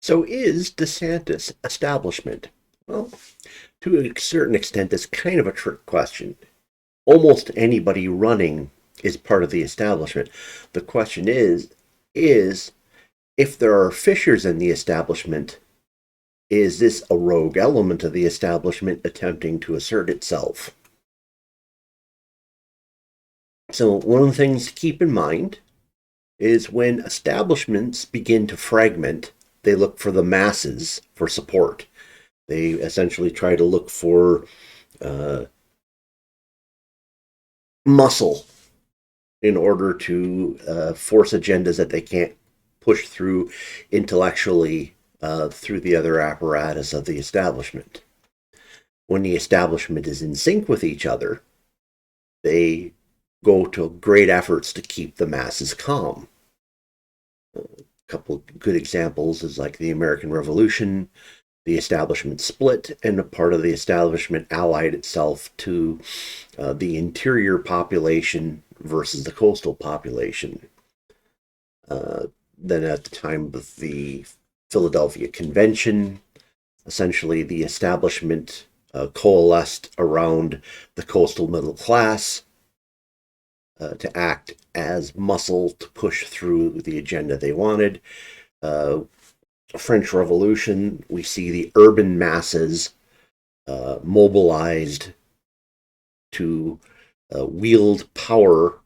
So is Desantis establishment? Well, to a certain extent, it's kind of a trick question. Almost anybody running is part of the establishment. The question is if there are fissures in the establishment, is this a rogue element of the establishment attempting to assert itself? So one of the things to keep in mind is when establishments begin to fragment, they look for the masses for support. They essentially try to look for uh, muscle in order to force agendas that they can't push through intellectually through the other apparatus of the establishment. When the establishment is in sync with each other, they go to great efforts to keep the masses calm. A couple of good examples is like the American Revolution. The establishment split, and a part of the establishment allied itself to the interior population versus the coastal population. Then, at the time of the Philadelphia Convention, essentially the establishment coalesced around the coastal middle class to act as muscle to push through the agenda they wanted. French Revolution, we see the urban masses mobilized to wield power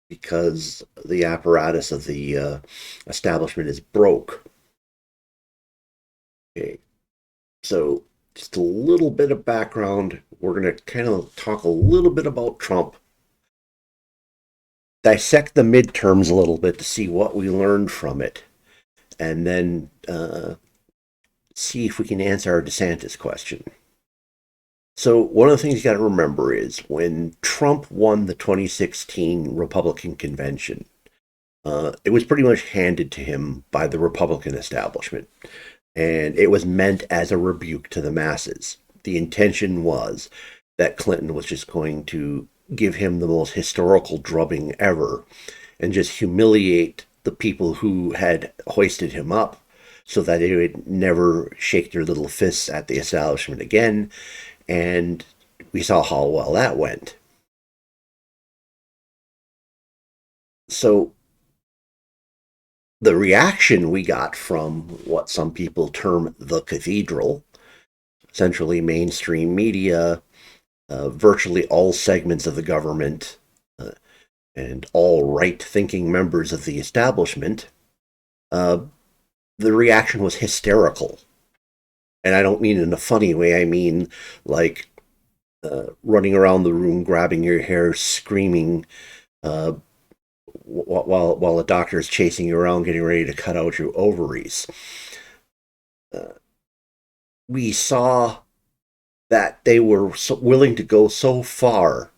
because the apparatus of the establishment is broke. Okay, so just a little bit of background. We're going to kind of talk a little bit about Trump, dissect the midterms a little bit to see what we learned from it, and then see if we can answer our DeSantis question. So one of the things you got to remember is when Trump won the 2016 Republican convention, it was pretty much handed to him by the Republican establishment, and it was meant as a rebuke to the masses. The intention was that Clinton was just going to give him the most historical drubbing ever and just humiliate the people who had hoisted him up so that they would never shake their little fists at the establishment again. And we saw how well that went. So the reaction we got from what some people term the cathedral, essentially mainstream media, virtually all segments of the government, and all right-thinking members of the establishment, the reaction was hysterical. And I don't mean in a funny way. I mean like running around the room, grabbing your hair, screaming, while a doctor is chasing you around, getting ready to cut out your ovaries. We saw that they were willing to go so far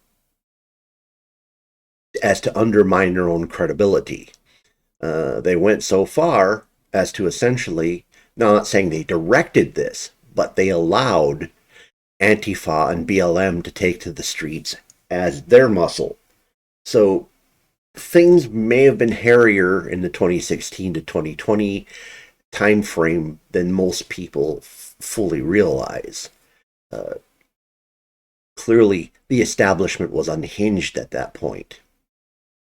as to undermine their own credibility. They went so far as to essentially, now I'm not saying they directed this, but they allowed Antifa and BLM to take to the streets as their muscle. So things may have been hairier in the 2016 to 2020 timeframe than most people fully realize. Clearly, the establishment was unhinged at that point.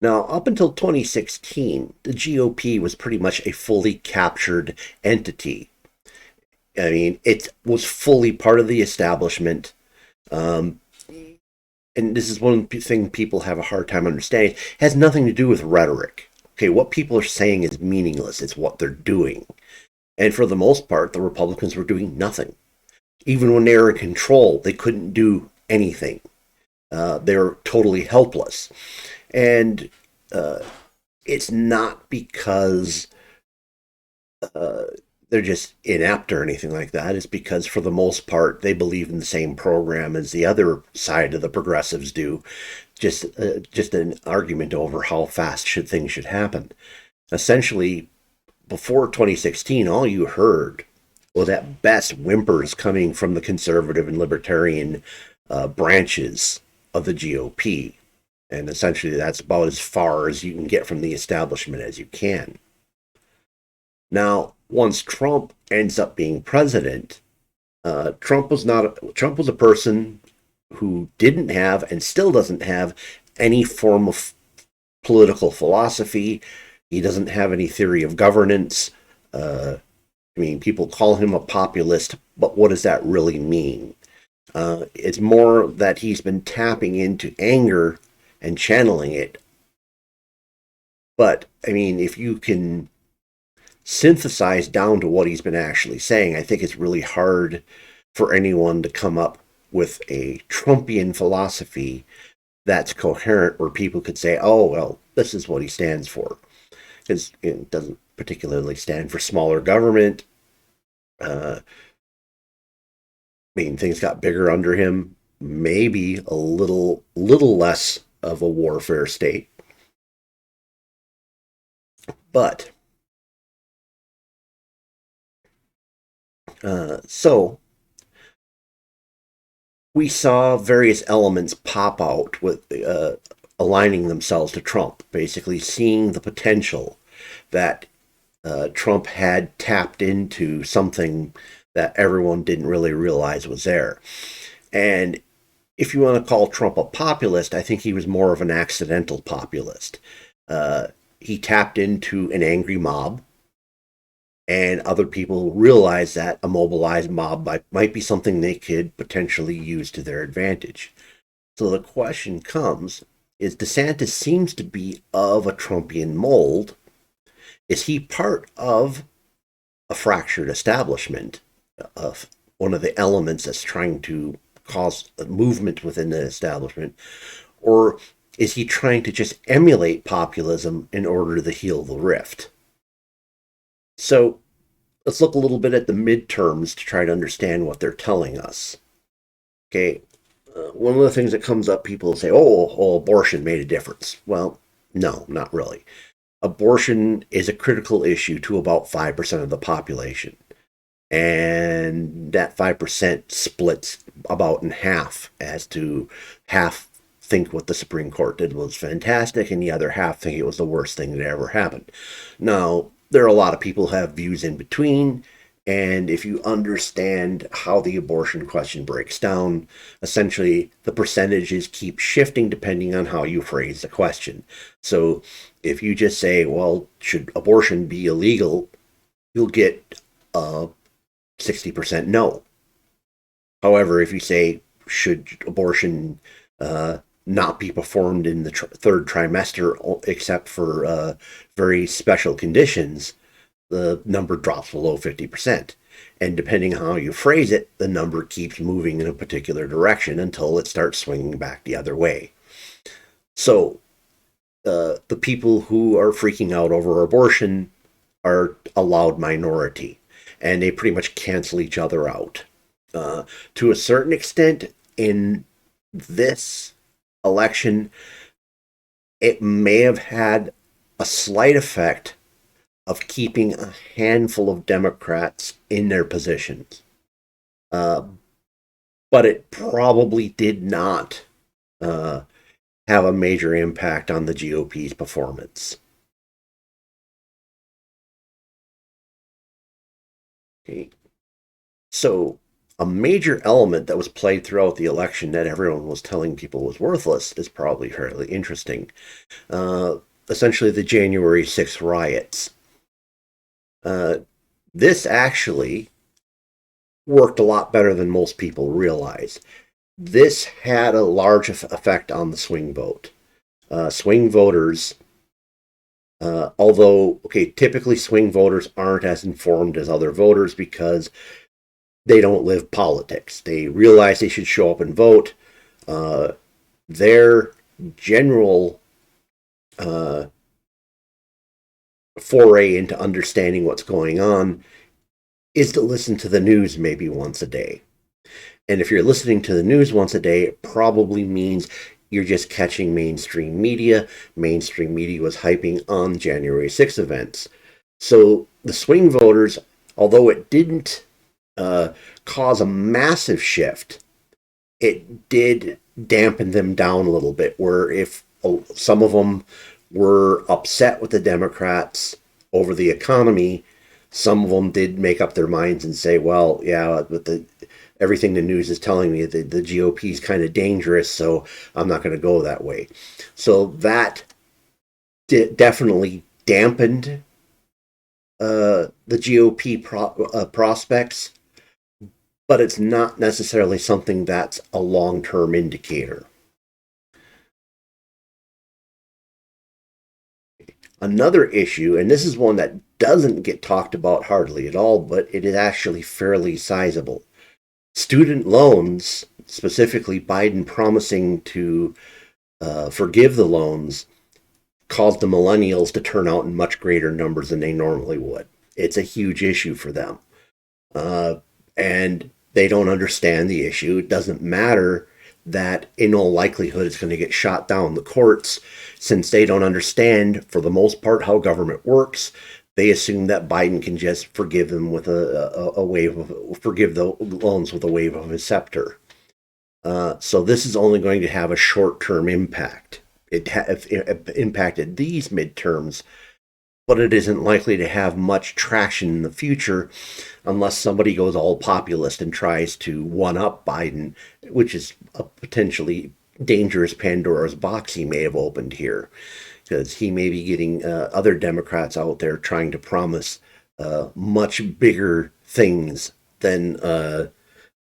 Now, up until 2016, the GOP was pretty much a fully captured entity. I mean, it was fully part of the establishment. And this is one thing people have a hard time understanding. It has nothing to do with rhetoric. Okay, what people are saying is meaningless. It's what they're doing. And for the most part, the Republicans were doing nothing. Even when they were in control, they couldn't do anything. They were totally helpless. And it's not because they're just inept or anything like that. It's because, for the most part, they believe in the same program as the other side of the progressives do. Just an argument over how fast things should happen. Essentially, before 2016, all you heard was at best whimpers coming from the conservative and libertarian branches of the GOP. And essentially, that's about as far as you can get from the establishment as you can. Now, once Trump ends up being president, Trump was a person who didn't have and still doesn't have any form of political philosophy. He doesn't have any theory of governance. I mean, people call him a populist, but what does that really mean? It's more that he's been tapping into anger and channeling it. But, I mean, if you can synthesize down to what he's been actually saying, I think it's really hard for anyone to come up with a Trumpian philosophy that's coherent where people could say, oh, well, this is what he stands for. Because it doesn't particularly stand for smaller government. I mean, things got bigger under him. Maybe a little less of a warfare state. But, so we saw various elements pop out with aligning themselves to Trump, basically seeing the potential that Trump had tapped into something that everyone didn't really realize was there. And if you want to call Trump a populist, I think he was more of an accidental populist. He tapped into an angry mob, and other people realized that a mobilized mob might be something they could potentially use to their advantage. So the question comes, is DeSantis seems to be of a Trumpian mold. Is he part of a fractured establishment, of one of the elements that's trying to cause a movement within the establishment? Or is he trying to just emulate populism in order to heal the rift? So let's look a little bit at the midterms to try to understand what they're telling us. Okay, one of the things that comes up, people say, oh, abortion made a difference. Well, no, not really. Abortion is a critical issue to about 5% of the population. And that 5% splits about in half, as to half think what the Supreme Court did was fantastic, and the other half think it was the worst thing that ever happened. Now, there are a lot of people who have views in between, and if you understand how the abortion question breaks down, essentially the percentages keep shifting depending on how you phrase the question. So if you just say, well, should abortion be illegal, you'll get 60% no. However, if you say, should abortion not be performed in the third trimester except for very special conditions, the number drops below 50%. And depending on how you phrase it, the number keeps moving in a particular direction until it starts swinging back the other way. So the people who are freaking out over abortion are a loud minority, and they pretty much cancel each other out. To a certain extent, in this election, it may have had a slight effect of keeping a handful of Democrats in their positions. But it probably did not have a major impact on the GOP's performance. Okay. So a major element that was played throughout the election that everyone was telling people was worthless is probably fairly interesting. Essentially, the January 6th riots. This actually worked a lot better than most people realize. This had a large effect on the swing vote. Swing voters, although, okay, typically swing voters aren't as informed as other voters because they don't live politics. They realize they should show up and vote. Their general foray into understanding what's going on is to listen to the news maybe once a day. And if you're listening to the news once a day, it probably means you're just catching mainstream media. Mainstream media was hyping on January 6th events. So the swing voters, although it didn't cause a massive shift, it did dampen them down a little bit, where if some of them were upset with the Democrats over the economy, Some of them did make up their minds and say, well, yeah, but everything the news is telling me, the GOP is kind of dangerous, so I'm not going to go that way. So that definitely dampened the GOP prospects, but it's not necessarily something that's a long-term indicator. Another issue, and this is one that doesn't get talked about hardly at all, but it is actually fairly sizable. Student loans, specifically Biden promising to forgive the loans, caused the millennials to turn out in much greater numbers than they normally would. It's a huge issue for them. And they don't understand the issue. It doesn't matter that in all likelihood it's going to get shot down the courts, since they don't understand, for the most part, how government works. They assume that Biden can just forgive them with a wave of forgive the loans with a wave of his scepter. So this is only going to have a short-term impact. It impacted these midterms, but it isn't likely to have much traction in the future unless somebody goes all populist and tries to one-up Biden, which is a potentially dangerous Pandora's box he may have opened here, because he may be getting other Democrats out there trying to promise much bigger things than the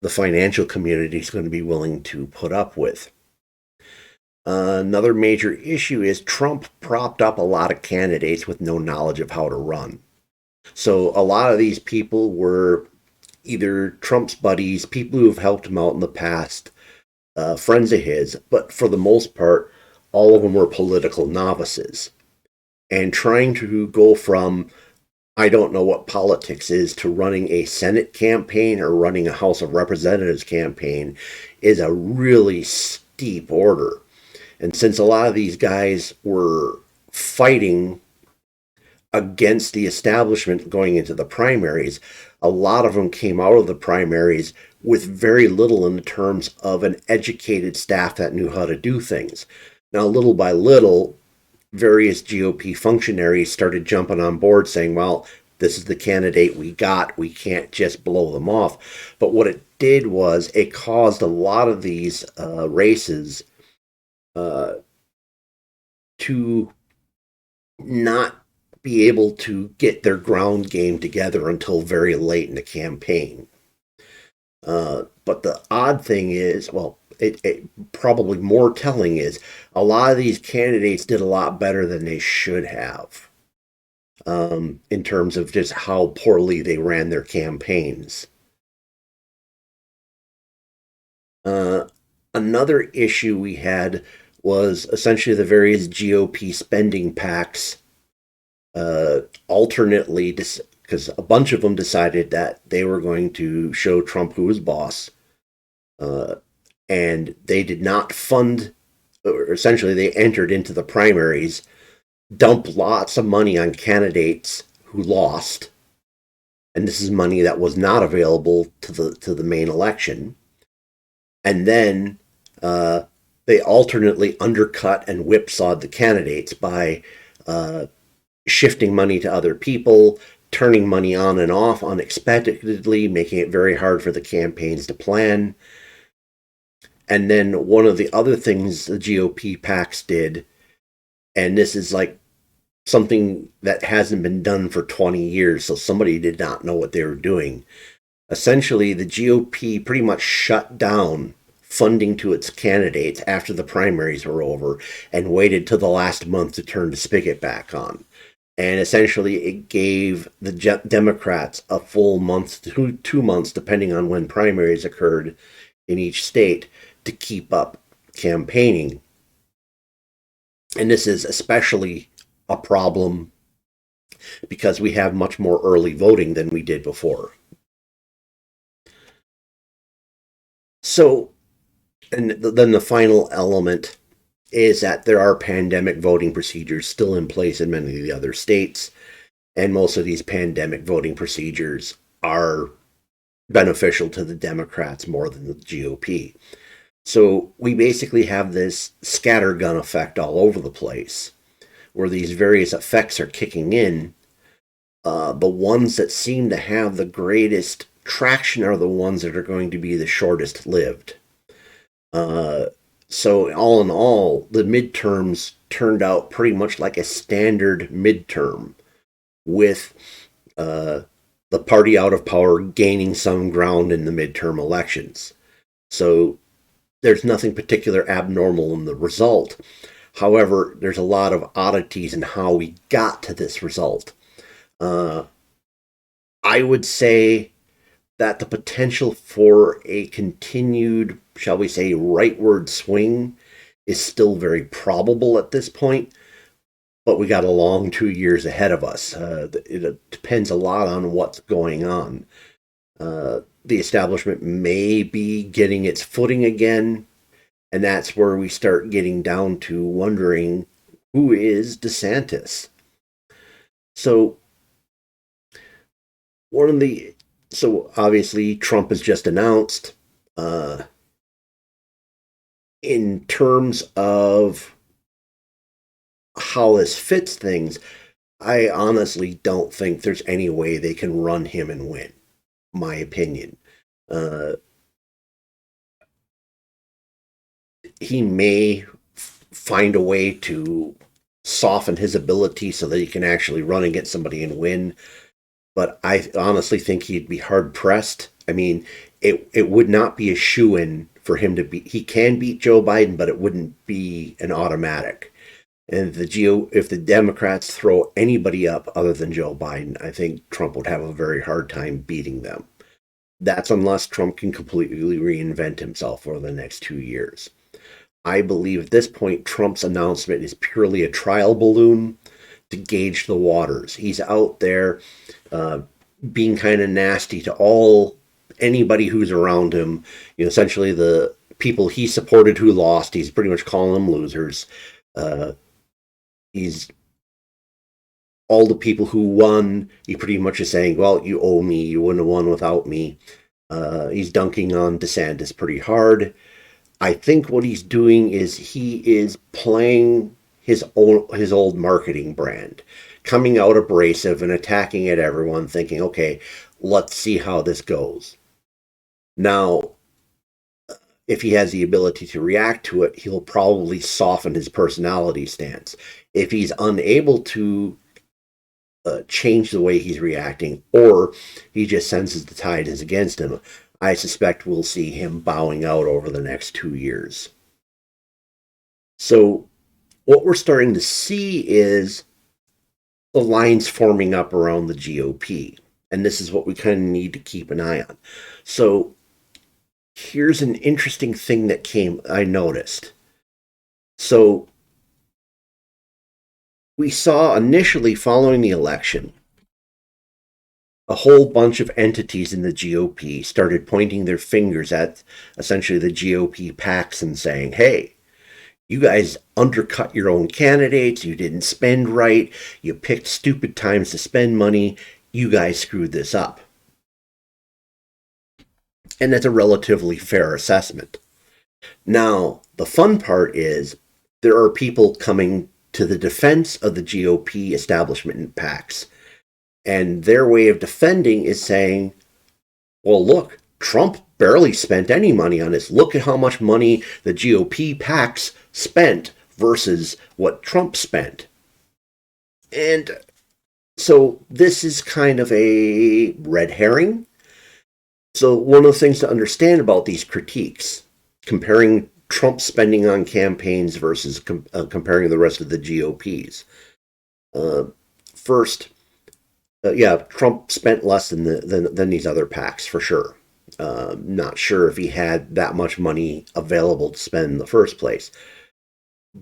financial community is going to be willing to put up with. Another major issue is Trump propped up a lot of candidates with no knowledge of how to run. So a lot of these people were either Trump's buddies, people who have helped him out in the past, friends of his, but for the most part, all of them were political novices. And trying to go from, I don't know what politics is, to running a Senate campaign or running a House of Representatives campaign is a really steep order. And since a lot of these guys were fighting against the establishment going into the primaries, a lot of them came out of the primaries with very little in terms of an educated staff that knew how to do things. Now, little by little, various GOP functionaries started jumping on board saying, well, this is the candidate we got, we can't just blow them off. But what it did was it caused a lot of these races to not be able to get their ground game together until very late in the campaign. But the odd thing is, well, it probably more telling is a lot of these candidates did a lot better than they should have, in terms of just how poorly they ran their campaigns. Another issue we had was essentially the various GOP spending pacts alternately, because a bunch of them decided that they were going to show Trump who was boss, and they did not fund, or essentially they entered into the primaries, dumped lots of money on candidates who lost, and this is money that was not available to the main election. And then they alternately undercut and whipsawed the candidates by shifting money to other people, turning money on and off unexpectedly, making it very hard for the campaigns to plan. And then one of the other things the GOP PACs did, and this is like something that hasn't been done for 20 years, so somebody did not know what they were doing. Essentially, the GOP pretty much shut down funding to its candidates after the primaries were over and waited till the last month to turn the spigot back on. And essentially, it gave the Democrats a full month, 2 months, depending on when primaries occurred in each state, to keep up campaigning. And this is especially a problem because we have much more early voting than we did before. So, and then the final element is that there are pandemic voting procedures still in place in many of the other states, and most of these pandemic voting procedures are beneficial to the Democrats more than the GOP. So we basically have this scattergun effect all over the place, where these various effects are kicking in, The ones that seem to have the greatest traction are the ones that are going to be the shortest lived. Uh, so, all in all, the midterms turned out pretty much like a standard midterm, with uh, the party out of power gaining some ground in the midterm elections. So, there's nothing particular abnormal in the result. However, there's a lot of oddities in how we got to this result. Uh, I would say that the potential for a continued, shall we say, rightward swing is still very probable at this point, but we got a long 2 years ahead of us. It depends a lot on what's going on. The establishment may be getting its footing again, and that's where we start getting down to wondering who is DeSantis. So one of the so obviously Trump has just announced uh, in terms of how this fits things, I honestly don't think there's any way they can run him and win. My opinion. Uh, he may find a way to soften his ability so that he can actually run against somebody and win. But I honestly think he'd be hard pressed. I mean, it would not be a shoe in for him to beat. He can beat Joe Biden, but it wouldn't be an automatic. And if the Democrats throw anybody up other than Joe Biden, I think Trump would have a very hard time beating them. That's unless Trump can completely reinvent himself over the next 2 years. I believe at this point Trump's announcement is purely a trial balloon to gauge the waters. He's out there uh, being kind of nasty to anybody who's around him. Essentially the people he supported who lost, he's pretty much calling them losers. Uh, he's all the people who won, he pretty much is saying, well, you owe me, you wouldn't have won without me. He's dunking on DeSantis pretty hard. I think what he's doing is he is playing his old marketing brand, coming out abrasive and attacking at everyone, thinking, okay, let's see how this goes. Now, if he has the ability to react to it, he'll probably soften his personality stance. If he's unable to change the way he's reacting, or he just senses the tide is against him, I suspect we'll see him bowing out over the next 2 years. So, what we're starting to see is the lines forming up around the GOP. And this is what we kind of need to keep an eye on. So, here's an interesting thing that I noticed. So, we saw initially following the election, a whole bunch of entities in the GOP started pointing their fingers at essentially the GOP PACs and saying, hey, you guys undercut your own candidates, you didn't spend right, you picked stupid times to spend money, you guys screwed this up. And that's a relatively fair assessment. Now, the fun part is there are people coming to the defense of the GOP establishment and PACs. And their way of defending is saying, well, look, Trump barely spent any money on this. Look at how much money the GOP PACs spent versus what Trump spent. And so this is kind of a red herring. So one of the things to understand about these critiques, comparing Trump spending on campaigns versus comparing the rest of the GOPs. First, yeah, Trump spent less than these other PACs for sure. Not sure if he had that much money available to spend in the first place.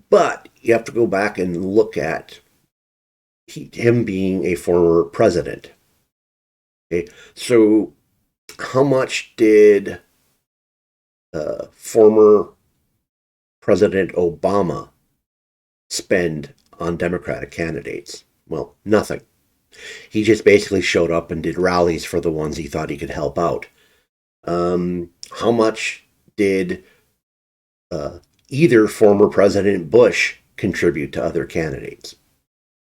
But you have to go back and look at him being a former president. Okay, so how much did former President Obama spend on Democratic candidates? Well, nothing. He just basically showed up and did rallies for the ones he thought he could help out. How much did either former President Bush contribute to other candidates?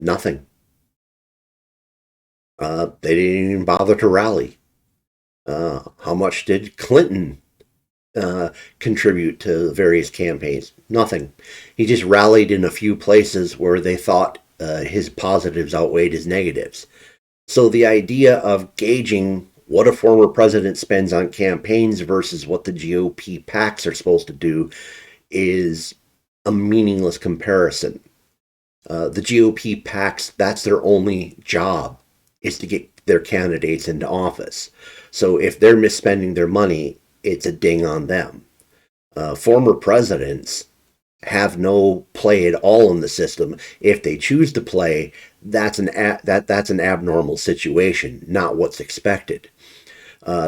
Nothing. They didn't even bother to rally. How much did Clinton contribute to various campaigns? Nothing. He just rallied in a few places where they thought his positives outweighed his negatives. So the idea of gauging what a former president spends on campaigns versus what the GOP PACs are supposed to do is a meaningless comparison. The GOP PACs, that's their only job, is to get their candidates into office. So if they're misspending their money, it's a ding on them. Former presidents have no play at all in the system. If they choose to play, that's an abnormal situation, not what's expected.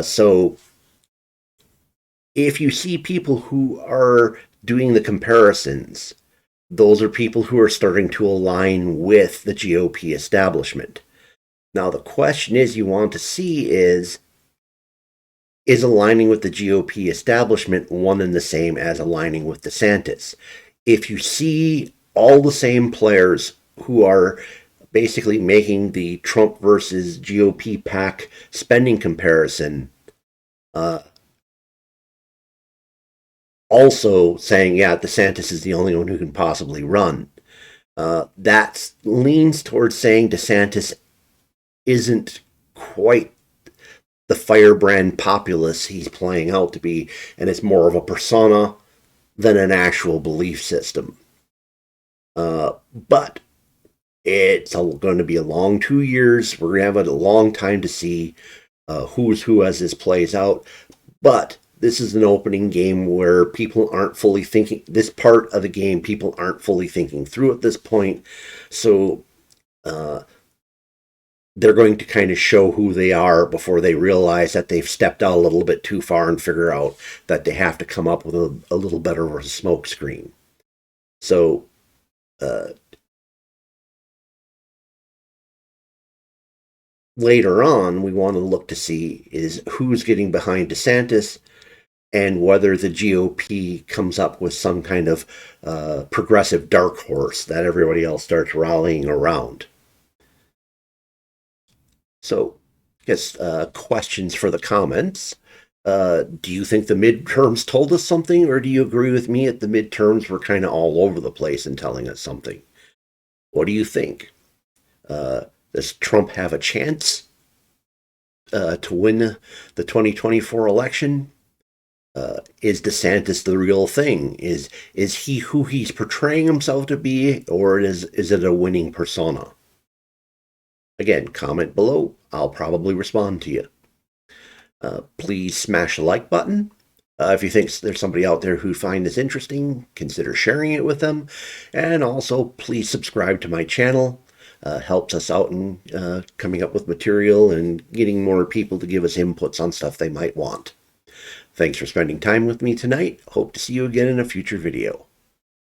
So if you see people who are doing the comparisons, those are people who are starting to align with the GOP establishment. Now, the question you want to see is aligning with the GOP establishment one and the same as aligning with DeSantis? If you see all the same players who are basically making the Trump versus GOP PAC spending comparison, also saying, yeah, DeSantis is the only one who can possibly run, that leans towards saying DeSantis isn't quite the firebrand populace he's playing out to be, and it's more of a persona than an actual belief system. But it's going to be a long 2 years. We're going to have a long time to see who's who as this plays out. But this is an opening game where people aren't fully thinking. This part of the game, people aren't fully thinking through at this point. So they're going to kind of show who they are before they realize that they've stepped out a little bit too far and figure out that they have to come up with a little better of a smoke screen. So later on, we want to look to see is who's getting behind DeSantis and whether the GOP comes up with some kind of progressive dark horse that everybody else starts rallying around. So, I guess questions for the comments. Do you think the midterms told us something, or do you agree with me that the midterms were kind of all over the place in telling us something? What do you think? Does Trump have a chance to win the 2024 election? Is DeSantis the real thing? Is he who he's portraying himself to be, or is it a winning persona? Again, comment below. I'll probably respond to you. Please smash the like button. If you think there's somebody out there who find this interesting, consider sharing it with them. And also, please subscribe to my channel. Helps us out in coming up with material and getting more people to give us inputs on stuff they might want. Thanks for spending time with me tonight. Hope to see you again in a future video.